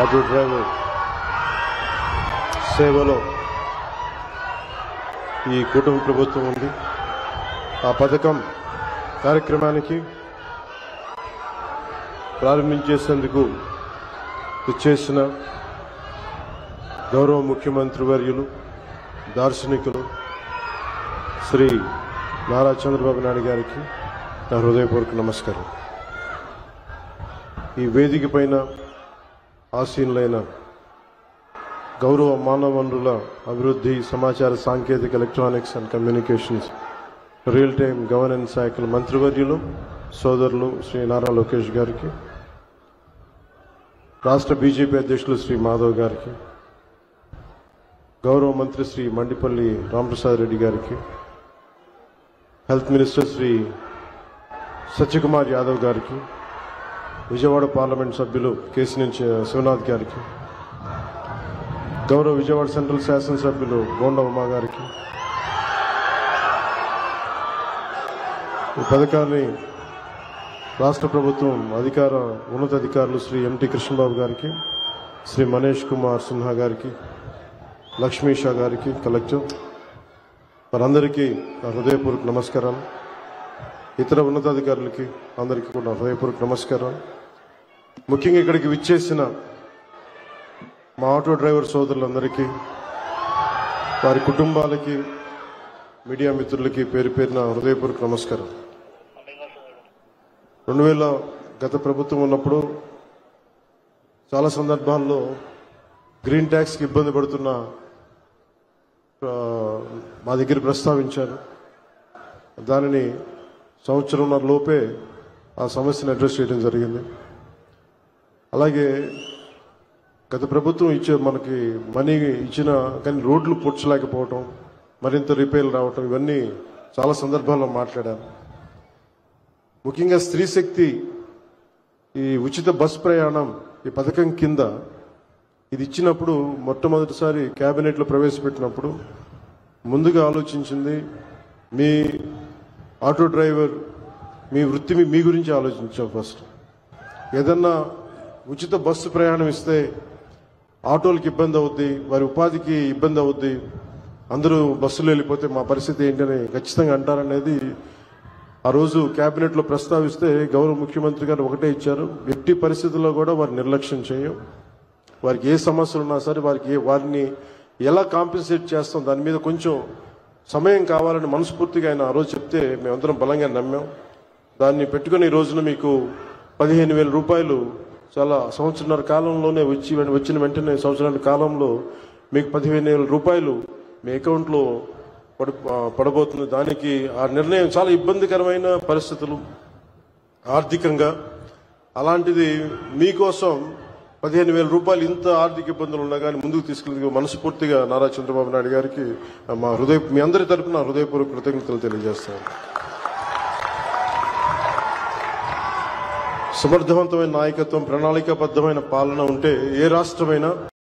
Auto driver సేవలో ఈ కూటమి ప్రభుత్వం ఉంది. ఆ పథకం కార్యక్రమానికి ప్రారంభించేందుకు ఇచ్చేసిన గౌరవ ముఖ్యమంత్రి వర్యులు దార్శనికులు శ్రీ నారా చంద్రబాబు నాయుడు గారికి నా హృదయపూర్వక నమస్కారం. ఈ వేదిక పైన ఆసీనులైన గౌరవ మానవ వనరుల అభివృద్ధి, సమాచార సాంకేతిక, electronics and communications, real time governance శాఖల మంత్రివర్యులు సోదరులు శ్రీ నారా లోకేష్ గారికి, రాష్ట్ర బీజేపీ అధ్యక్షులు శ్రీ మాధవ్ గారికి, గౌరవ మంత్రి శ్రీ మండిపల్లి రామప్రసాద్ రెడ్డి గారికి, హెల్త్ మినిస్టర్ శ్రీ సత్యకుమార్ యాదవ్ గారికి, విజయవాడ పార్లమెంట్ సభ్యులు కేసినేని శివనాథ్ గారికి, గౌరవ విజయవాడ సెంట్రల్ శాసనసభ్యులు బోండా ఉమా గారికి, ఈ పథకాన్ని రాష్ట్ర ప్రభుత్వం ఉన్నతాధికారులు శ్రీ ఎంటి కృష్ణబాబు గారికి, శ్రీ మనీష్ కుమార్ సిన్హా గారికి, లక్ష్మీ షా గారికి, కలెక్టర్ వారందరికీ నా హృదయపూర్వక నమస్కారాలు. ఇతర ఉన్నతాధికారులకి అందరికీ కూడా హృదయపూర్వక నమస్కారం. ముఖ్యంగా ఇక్కడికి విచ్చేసిన మా ఆటో డ్రైవర్ సోదరులందరికీ, వారి కుటుంబాలకి, మీడియా మిత్రులకి పేరు పేరున హృదయపూర్వక నమస్కారం. 2000 గత ప్రభుత్వం ఉన్నప్పుడు చాలా సందర్భాల్లో గ్రీన్ ట్యాక్స్కి ఇబ్బంది పడుతున్న మా దగ్గర ప్రస్తావించారు. దానిని సంవత్సరంన్నర లోపే ఆ సమస్యను అడ్రస్ చేయడం జరిగింది. అలాగే గత ప్రభుత్వం మనకి మనీ ఇచ్చిన కానీ రోడ్లు పూడ్చలేకపోవటం, మరింత రిపేర్లు రావటం, ఇవన్నీ చాలా సందర్భాల్లో మాట్లాడాను. ముఖ్యంగా స్త్రీ శక్తి ఈ ఉచిత బస్ ప్రయాణం ఈ పథకం కింద ఇది ఇచ్చినప్పుడు మొట్టమొదటిసారి కేబినెట్లో ప్రవేశపెట్టినప్పుడు ముందుగా ఆలోచించింది మీ ఆటో డ్రైవర్ మీ వృత్తి మీ గురించి ఆలోచించాం. ఫస్ట్ ఏదన్నా ఉచిత బస్సు ప్రయాణం ఇస్తే ఆటోలకు ఇబ్బంది అవుద్ది, వారి ఉపాధికి ఇబ్బంది అవుద్ది, అందరూ బస్సులో వెళ్ళిపోతే మా పరిస్థితి ఏంటని ఖచ్చితంగా అంటారనేది ఆ రోజు కేబినెట్లో ప్రస్తావిస్తే గౌరవ ముఖ్యమంత్రి గారు ఒకటే ఇచ్చారు, ఎట్టి పరిస్థితుల్లో కూడా వారిని నిర్లక్ష్యం చేయం, వారికి ఏ సమస్యలు ఉన్నా సరే వారిని ఎలా కాంపెన్సేట్ చేస్తాం దాని మీద కొంచెం సమయం కావాలని మనస్ఫూర్తిగా ఆయన ఆ రోజు చెప్తే మేమందరం బలంగా నమ్మాం. దాన్ని పెట్టుకుని ఈ రోజున మీకు 15,000 రూపాయలు చాలా సంవత్సరాల కాలంలోనే వచ్చిన వెంటనే సంవత్సరాల కాలంలో మీకు 15,000 రూపాయలు మీ అకౌంట్లో పడబోతుంది. దానికి ఆ నిర్ణయం చాలా ఇబ్బందికరమైన పరిస్థితులు ఆర్థికంగా, అలాంటిది మీకోసం 15,000 రూపాయలు ఇంత ఆర్థిక ఇబ్బందులు ఉన్నా కానీ ముందుకు తీసుకెళ్ళి మనస్ఫూర్తిగా నారా చంద్రబాబు నాయుడు గారికి మీ అందరి తరపున హృదయపూర్వక కృతజ్ఞతలు తెలియజేస్తాను. సమర్థవంతమైన నాయకత్వం, ప్రణాళికాబద్ధమైన పాలన ఉంటే ఏ రాష్ట్రమైనా